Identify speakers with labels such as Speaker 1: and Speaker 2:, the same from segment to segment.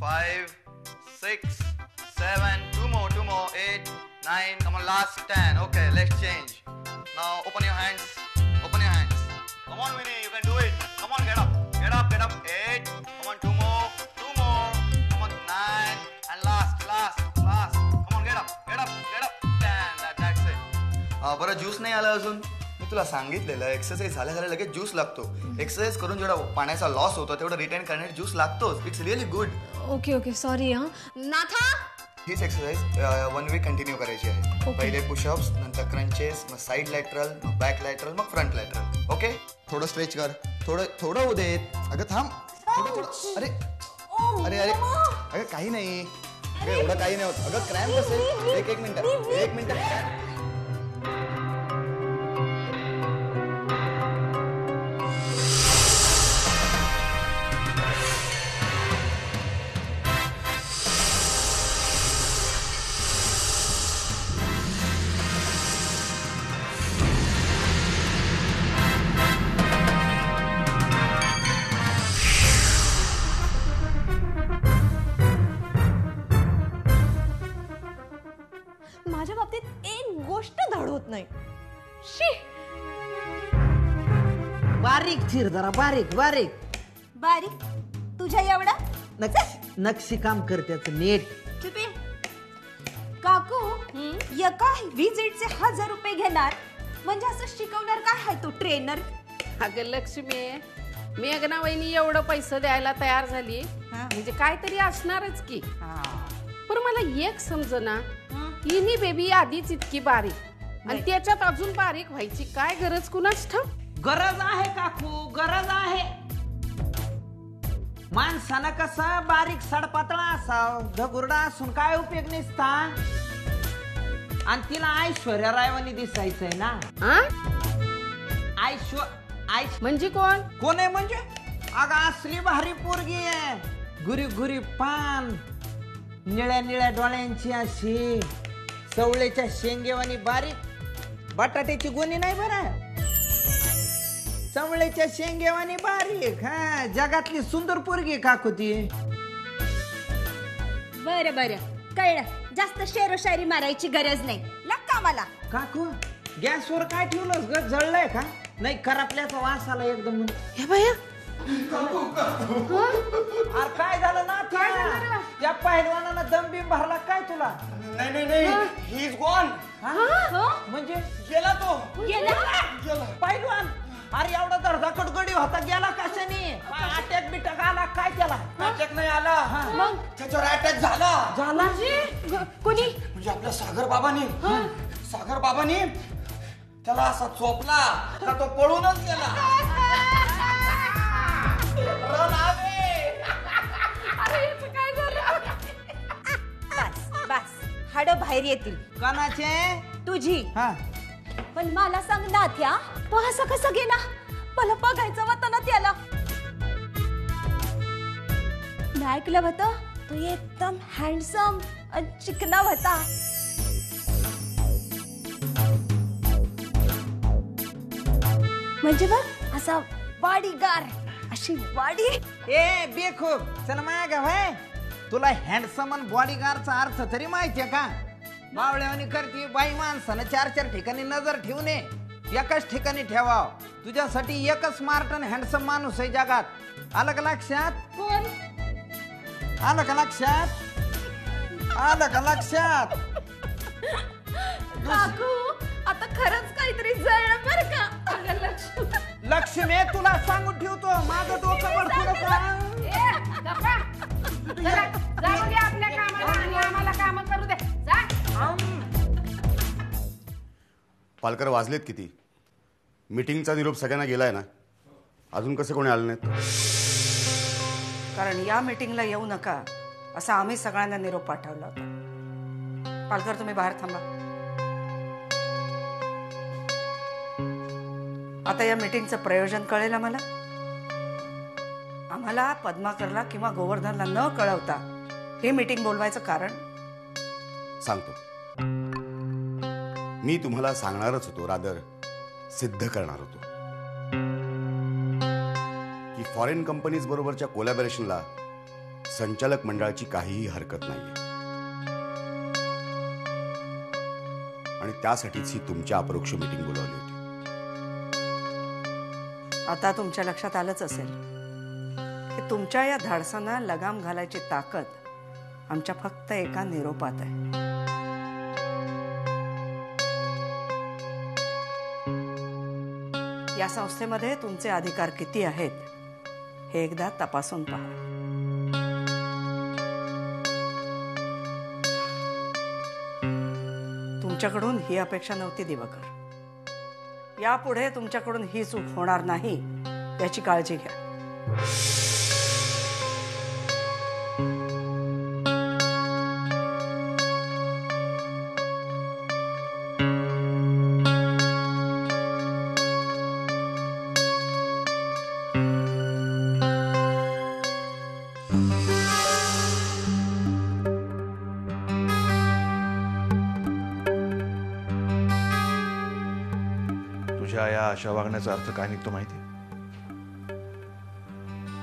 Speaker 1: 5, 6, 7. Two more. 8, 9. Come on, last 10. Okay, let's change. Now open your hands. Come on, Winnie, you can do it. Come on, get up. 8. Come on, two more. Come on, 9. And last. Come on, get up. 10. That's it. बरं juice नाही आला अजून. मी तुला सांगितलेलं exercise झाल्या लगेच juice लागतो. Exercise करून जेवढा पाण्याचा लॉस होतो तेवढं रिटेन करण्यासाठी ज्यूस लागतोच. It's really good.
Speaker 2: Okay sorry हा नाथा.
Speaker 1: हीच एक्सरसाइज 1 वीक कंटिन्यू करायची आहे. पहिले पुशअप्स, नंतर क्रंचेस, मग साईड लॅटरल, मग बॅक लॅटरल, मग फ्रंट लॅटरल. ओके थोडं स्ट्रेच कर. थोडं होऊ दे. अगं थांब. अरे अगं काही नाही. एवढं काही नाही होत. अगं क्रॅम्प असेल. एक मिनिट.
Speaker 2: माझ्या बाबतीत एक गोष्ट धड होत नाही. शी.
Speaker 3: बारीक चिर जरा बारीक
Speaker 2: तुझ्या एवढा
Speaker 3: नक्षी काम करत्याच नीट.
Speaker 2: चुपे. काकू एका विजिटचे 1000 रुपये घेणार म्हणजे असं शिकवणार काय आहे तो ट्रेनर?
Speaker 4: अगं लक्ष्मी, मेघना वहिनी एवढं पैसे द्यायला तयार झाली म्हणजे काहीतरी असणारच की. पण मला एक समजना, हिनी बेबी आधीच इतकी बारीक आणि त्याच्यात अजून बारीक व्हायची काय गरज कुणाच ठाव?
Speaker 3: गरज आहे काकू, गरज आहे. माणसानं कसं बारीक सडपातळा असाव, धगुरडा असून काय उपयोग नसता. आणि तिला ऐश्वर्या रायवानी दिसायचंय ना.
Speaker 4: म्हणजे कोण
Speaker 3: आहे म्हणजे? अगं असली भारी पोरगी आहे. गुरी पान, निळ्या डोळ्यांची अशी, चवळेच्या शेंगेवानी बारीक, बटाट्याची गोणी नाही बरं, चवळेच्या शेंगेवानी बारीक. हा जगातली सुंदर पोरगी काकू ती.
Speaker 2: बरं कळलं. जास्त शेरोशायरी मारायची गरज नाही. लक्का मला.
Speaker 3: काकू गॅसवर काय ठेवलंस ग? जळलंय का? नाही करपल्याचा वास आला एकदम.
Speaker 4: हे भैया
Speaker 3: अरे काय झालं ना? त्या पहिलवानानं दमबिम भरला काय तुला?
Speaker 1: नाही ही इज गॉन.
Speaker 3: म्हणजे
Speaker 1: गेला तो.
Speaker 3: पहिलवान? अरे एवढा धडधाकट गडी होता, गेला कशाने? अटॅक बिटॅक आला काय त्याला?
Speaker 1: अटॅक नाही आला,
Speaker 3: मग
Speaker 1: त्याच्यावर अटॅक झाला.
Speaker 2: कोणी?
Speaker 1: म्हणजे आपल्या सागर बाबांनी त्याला असा चोपला का तो पळूनच गेला.
Speaker 2: बस हाड बाहेर येतील.
Speaker 3: कोणाचे?
Speaker 2: तुझी. पण मला सांग ना त्या, तो असा कसा गेला? मला बघायचं होतं ना त्याला. मी ऐकलं होतं तो एकदम हँडसम आणि चिकना होता. म्हणजे बघ असा बॉडीगार्ड, अशी बॉडी.
Speaker 3: ए बेखूब चल माग भाई, तुला हँडसम आणि बॉडीगार्डचा अर्थ तरी माहितीये का? बावळ्यावानी करती बाई माणसानं 4 ठिकाणी नजर ठेवू नये, एकाच ठिकाणी ठेवाव. तुझ्यासाठी एकच स्मार्ट आणि हँडसम माणूस आहे जगात. आलं का लक्षात?
Speaker 2: कोण?
Speaker 3: आलं का लक्षात?
Speaker 2: काकू आता खरंच काहीतरी जळलं बरं का?
Speaker 3: लक्ष्मी तुला सांगून ठेवतो, माझं डोकं पडतो का?
Speaker 4: जाऊ दे आपल्या कामाला आणि आम्हाला काम करू दे.
Speaker 5: पालकर वाजलेत किती? मीटिंगचा निरोप सगळ्यांना गेलाय ना? अजून कसे कोणी आले नाहीत?
Speaker 6: कारण या मीटिंगला येऊ नका असा आम्ही सगळ्यांना निरोप पाठवला होता. पालकर तुम्ही बाहेर थांबा. आता या मीटिंगचं प्रयोजन कळेल आम्हाला. आम्हाला पद्माकरला किंवा गोवर्धनला न कळवता हे मीटिंग बोलवायचं कारण
Speaker 5: सांगतो. मी तुम्हाला सांगणारच होतो, रादर सिद्ध करणार होतो की फॉरेन कंपनीज बरोबरच्या कोलॅबोरेशनला संचालक मंडळाची काहीही हरकत नाहीये आणि त्यासाठीच ही तुमच्या अपरोक्ष मीटिंग बोलावली होती.
Speaker 6: आता तुमच्या लक्षात आलंच असेल की तुमच्या या धाडसांना लगाम घालायची ताकद आमच्या फक्त एका निरोपात आहे. या संस्थेमध्ये तुमचे अधिकार किती आहेत हे एकदा तपासून पहा. तुमच्याकडून ही अपेक्षा नव्हती दिवाकर. यापुढे तुमच्याकडून ही चूक होणार नाही याची काळजी घ्या.
Speaker 7: तुझ्या या अशा वागण्याचा अर्थ काय निघतो माहिती?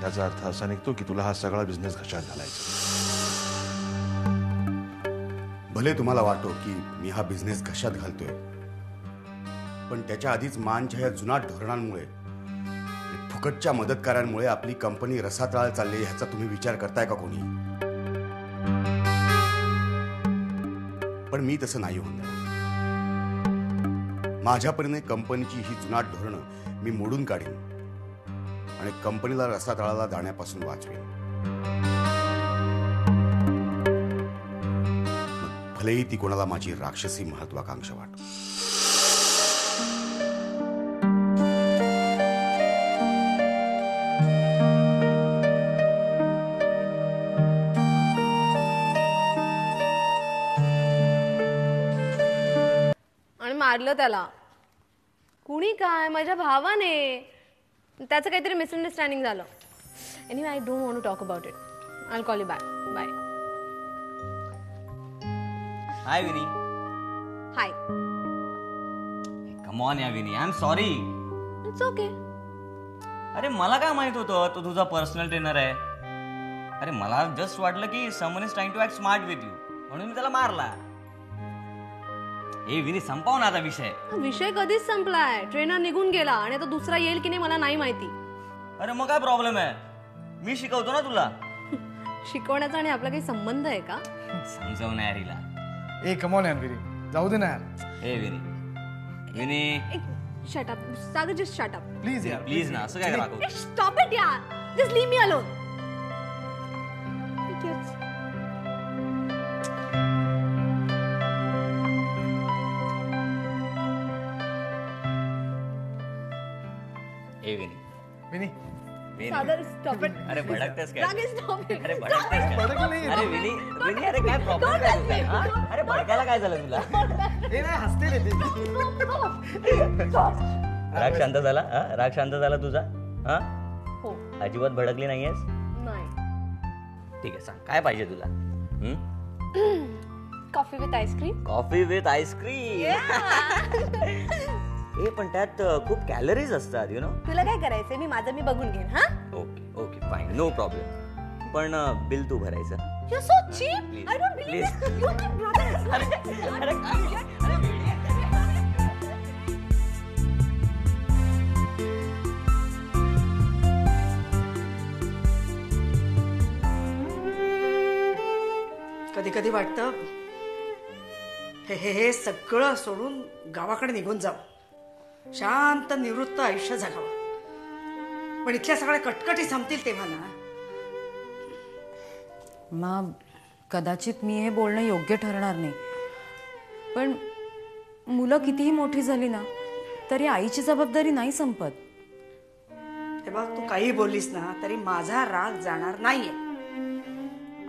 Speaker 7: त्याचा अर्थ असा निघतो की तुला हा सगळा बिझनेस घशात घालायचा.
Speaker 5: भले तुम्हाला वाटो की मी हा बिझनेस घशात घालतोय, पण त्याच्या आधीच मानच्या या जुनाट धोरणांमुळे, फुकटच्या मदतकारांमुळे आपली कंपनी रसातळाला चालली ह्याचा तुम्ही विचार करताय का कोणी? पण मी तसं नाही होणार. माझ्या परीने कंपनीची ही जुनाट धोरणं मी मोडून काढीन आणि कंपनीला रसातळाला जाण्यापासून वाचवेन. भलेही ती कोणाला माझी राक्षसी महत्वाकांक्षा वाटो.
Speaker 8: आणि मारलं त्याला. कुणी काय? माझ्या भावाने. त्याचं काहीतरी मिसअंडरस्टँडिंग झालं. Anyway I don't want to talk about it. I will call you back. Bye.
Speaker 9: Hi Vini.
Speaker 8: Hi.
Speaker 9: Come on या Vini, I am sorry.
Speaker 8: It's okay.
Speaker 9: अरे मला काय माहित होतं तो तुझा पर्सनल ट्रेनर आहे. अरे मला जस्ट वाटलं की someone is trying to act smart with you, म्हणून मी त्याला मारला. ए विनी, संपव ना आता विषय.
Speaker 8: विषय कधीच संपलाय. ट्रेनर निघून गेला आणि आता दुसरा येईल की नाही मला नाही माहिती.
Speaker 9: अरे मग काय प्रॉब्लेम आहे? मी शिकवतो ना तुला.
Speaker 8: शिकवण्याचा आणि आपला काही संबंध आहे का?
Speaker 9: समजव ना यार हिला.
Speaker 10: ए कम ऑन यार विनी, जाऊ दे ना यार.
Speaker 9: ए Vini, Vini
Speaker 8: shut up. Sagar just shut up
Speaker 10: please यार,
Speaker 9: प्लीज ना. असं काय राखव.
Speaker 8: स्टॉप इट यार. Just leave me alone.
Speaker 9: ए विनी,
Speaker 10: विनी
Speaker 9: विनी.
Speaker 8: Sagar stop it.
Speaker 9: अरे भडकतेस काय?
Speaker 8: रागे स्टॉप इट.
Speaker 9: अरे भडकतेस काय? अरे विनी, विनी अरे काय प्रॉब्लेम काय तुझा? अरे भडकायला काय झालं तुला?
Speaker 10: ए नाही हसते रे ते.
Speaker 9: राग शांत झाला? राग शांत झाला तुझा? हा,
Speaker 8: हो.
Speaker 9: अजिबात भडकली नाहीयेस?
Speaker 8: नाही.
Speaker 9: ठीक आहे, सांग काय पाहिजे तुला?
Speaker 8: Coffee with ice cream.
Speaker 9: Coffee with ice cream. ए पण त्यात खूप कॅलरीज असतात, यु नो.
Speaker 8: तुला काय करायचंय? मी माझं मी बघून घेईन. हा.
Speaker 9: Okay okay fine, no problem. पण बिल तू भरायचं.
Speaker 8: You are so cheap.
Speaker 9: Please,
Speaker 8: I don't believe
Speaker 9: please.
Speaker 8: It. You are my brother.
Speaker 9: अरे
Speaker 6: कधी कधी वाटतं हे हे हे सगळं सोडून गावाकडे निघून जावं, शांत निवृत्त आयुष्य जगावं. पण इथल्या सगळ्या कटकटी संपतील तेव्हा ना.
Speaker 11: मा कदाचित मी हे बोलणं योग्य ठरणार नाही, पण मुलं कितीही मोठी झाली ना तरी आईची जबाबदारी नाही संपत.
Speaker 6: हे बघ, तू काही बोललीस ना तरी माझा राग जाणार नाहीये.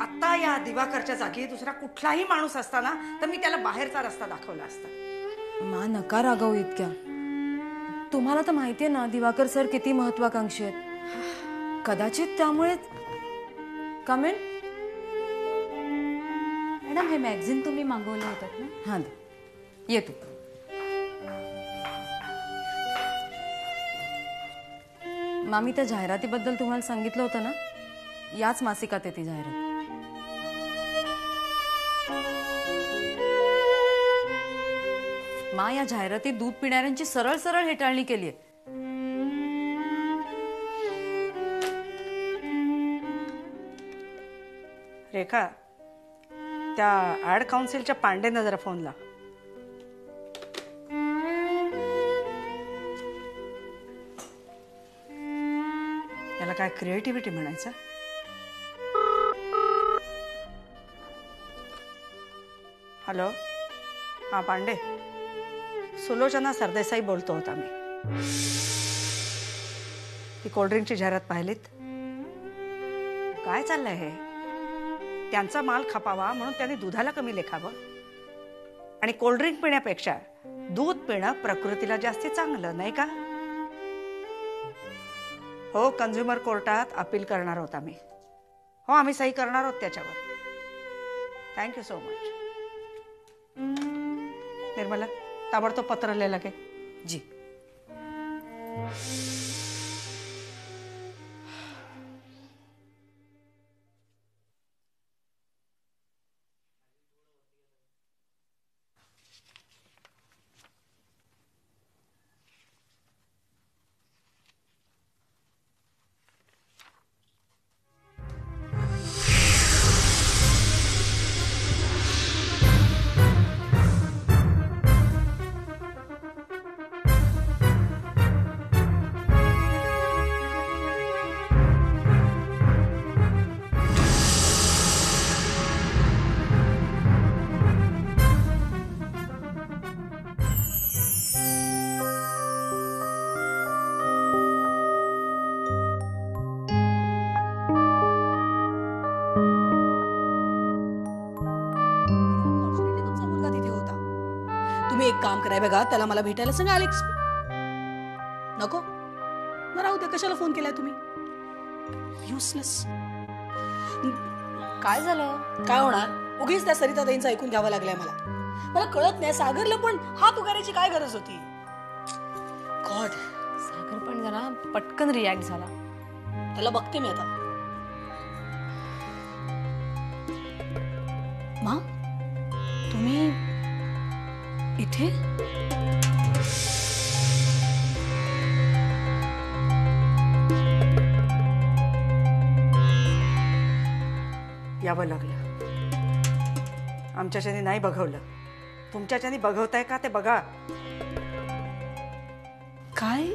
Speaker 6: आता या दिवाकरच्या जागी दुसरा कुठलाही माणूस असताना तर मी त्याला बाहेरचा रस्ता दाखवला असता.
Speaker 11: मा नका रागावू इतक्या. तुम्हाला तर माहितीये ना दिवाकर सर किती महत्वाकांक्षी आहेत. कदाचित त्यामुळे. कमेंट
Speaker 2: मॅडम, हे मॅगझिन तुम्ही मागवलं होतं ना?
Speaker 11: हां, ये तू. मामी त्या जाहिरातीबद्दल तुम्हाला सांगितलं होतं ना? याच मासिकात आहे ती जाहिरात. मा, या जाहिरातीत दूध पिणाऱ्यांची सरळ सरळ हेटाळणी केली आहे.
Speaker 6: रेखा, त्या ऍड काउन्सिलच्या पांडेंना जरा फोन लाव. याला काय क्रिएटिव्हिटी म्हणायचं? हॅलो, हा पांडे, सुलोचना सरदेसाई बोलतो होता मी. ती कोल्ड्रिंकची जाहिरात पाहिलीत? काय चाललंय हे? त्यांचा माल खपावा म्हणून त्यांनी दुधाला कमी लेखावं, आणि कोल्ड्रिंक पिण्यापेक्षा दूध पिणं प्रकृतीला जास्ती चांगलं नाही का? हो, कन्झ्युमर कोर्टात अपील करणार होता मी. हो, आम्ही सही करणार आहोत त्याच्यावर. Thank you so much. निर्मला, ताबडतोब पत्र लिहायला घे.
Speaker 11: जी.
Speaker 12: एक काम कराय बघा, त्याला मला भेटायला सांगा. अलेक्स नको ना, राहू द्या. कशाला फोन केलाय तुम्ही? युसलेस.
Speaker 8: काय झालं?
Speaker 12: काय होणार? उगीच त्या सरिता ताईंचं ऐकून घ्यावं लागलंय मला कळत नाही. सागरला पण हात उगारायची काय गरज होती? गॉड,
Speaker 8: सागर पण जरा पटकन रिॲक्ट झाला.
Speaker 12: त्याला बघते मी आता. मा, तुम्ही इथे?
Speaker 6: यावं लागलं. आमच्याच्याने नाही बघवलं, तुमच्याच्याने बघवताय का ते बघा.
Speaker 12: काय?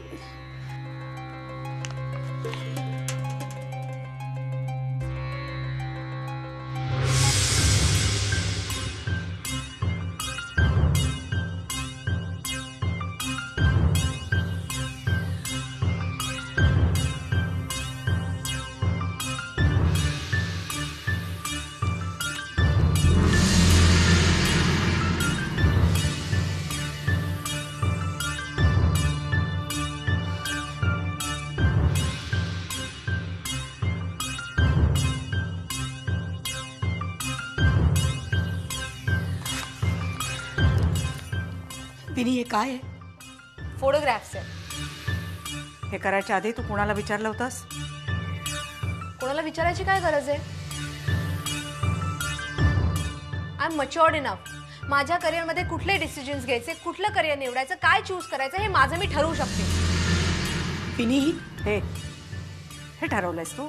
Speaker 12: विनी, हे काय आहे?
Speaker 8: फोटोग्राफ्स आहे.
Speaker 6: हे करायच्या आधी तू कुणाला विचारलं होतंस?
Speaker 8: कोणाला विचारायची काय गरज आहे? I am matured enough. माझ्या करिअरमध्ये कुठले डिसिजन्स घ्यायचे, कुठलं करिअर निवडायचं, काय चूज करायचं हे माझं मी ठरवू शकते.
Speaker 12: विनी,
Speaker 6: हे ठरवलंयस तू?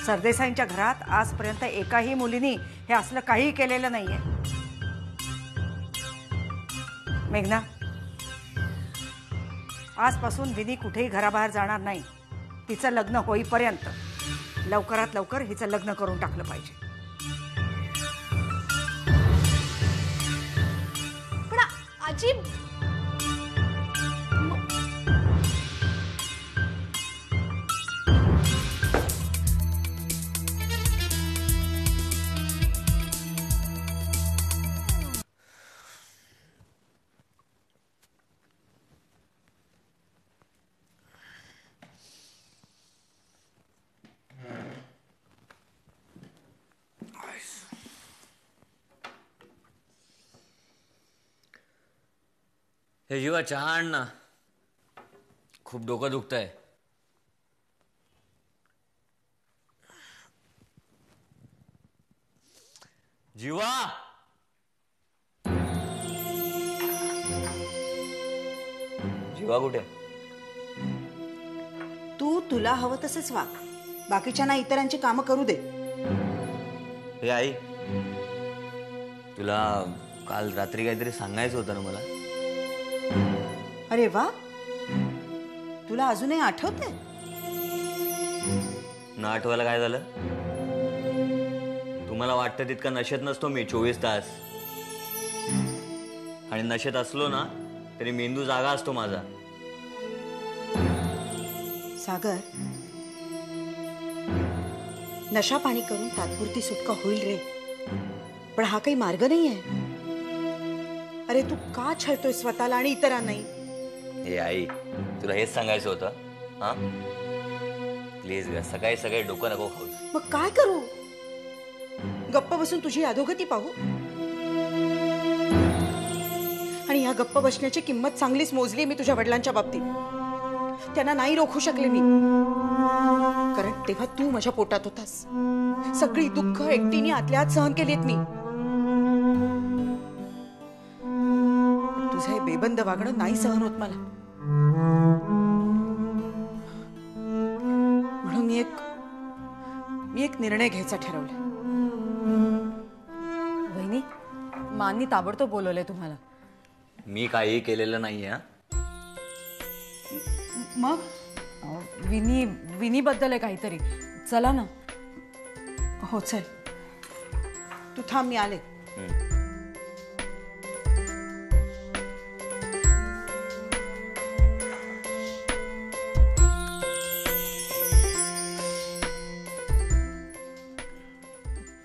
Speaker 6: सरदेसाईंच्या घरात आजपर्यंत एकाही मुलीनी हे असलं काही केलेलं नाहीये. मेघना, आजपासून विनी कुठेही घराबाहेर जाणार नाही. तिचं लग्न होईपर्यंत लवकरात लवकर हिचं लग्न करून टाकलं पाहिजे.
Speaker 8: पण आजी,
Speaker 9: हे जीवा चहा आण ना, खूप डोकं दुखतंय. जीवा जीवा कुठे?
Speaker 6: तू तुला हवं तसंच वाग, बाकीच्यांना इतरांची कामं करू दे.
Speaker 9: हे आई, तुला काल रात्री काहीतरी सांगायचं होतं ना मला.
Speaker 6: अरे वा, तुला अजूनही आठवतंय?
Speaker 9: न आठवायला काय झालं? तुम्हाला वाटतं तितका नशेत नसतो मी 24 तास. आणि नशेत असलो ना तरी मेंदू जागा असतो माझा.
Speaker 6: सागर, नशा पाणी करून तात्पुरती सुटका होईल रे, पण हा काही मार्ग नाही आहे. अरे तू का छळतोय स्वतःला आणि इतरांनाही?
Speaker 9: हे आई, तुला हेच सांगायचं होतं. हा प्लीज ग, सकाळी सकाळी डोकं नको खाऊस.
Speaker 6: मग काय करू? गप्प बसून तुझी अधोगती पाहू? आणि या गप्प बसण्याची किंमत चांगलीच मोजली मी तुझ्या वडिलांच्या बाबतीत. त्यांना नाही रोखू शकले मी, कारण तेव्हा तू माझ्या पोटात होतास. सगळी दुःख एकटीने आतल्या आत सहन केलीत मी. तुझं हे बेबंद वागणं नाही सहन होत मला. म्हणून मी एक निर्णय घ्यायचा ठरवला.
Speaker 11: वहिनी, माननी ताबडतोब बोलवलंय तुम्हाला.
Speaker 9: मी काही केलेलं नाहीये.
Speaker 6: मग
Speaker 11: विनी बद्दल आहे काहीतरी. चला ना.
Speaker 6: हो चल, तू थांब, मी आले.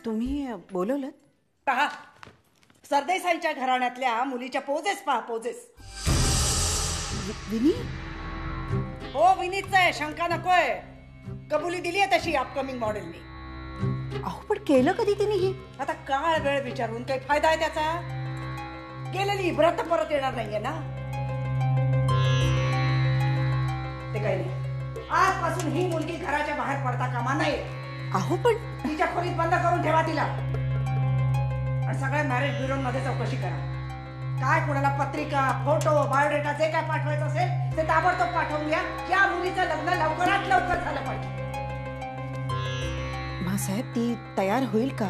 Speaker 6: तुम्ही बोलवलं? पहा, सरदेसाईच्या घराण्यातल्या मुलीच्या पोजेस पहा, पोजेस. विनी? हो, विनीच आहे, शंका नकोय. कबुली दिली आहे तशी अपकमिंग मॉडेलनी. अहो पण केलं कधी तिने हे? आता काळ वेळ विचारून काही फायदा आहे त्याचा? गेलेली इब्रत परत येणार नाहीये ना. ते काही नाही, आजपासून ही मुलगी घराच्या बाहेर पडता कामा नये. अहो पण तिच्या खोलीत बंद करून ठेवा तिला. आणि सगळ्या मॅरेज ब्युरो मध्ये चौकशी करा. काय कोणाला पत्रिका, फोटो, बायोडेटा जे काय पाठवायचं असेल ते ताबडतोब पाठवून द्या. या मुलीचं लग्न लवकरात लवकर झालं पाहिजे. साहेब, ती तयार होईल का?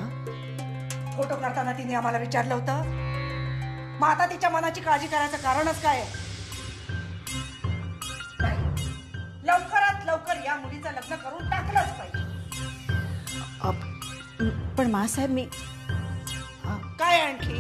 Speaker 6: फोटो करताना तिने आम्हाला विचारलं होतं. मग आता तिच्या मनाची काळजी करायचं कारणच काय? लवकरात लवकर या मुलीचं लग्न करून टाकलंच पाहिजे. पण मासाहेब, मी काय आणखी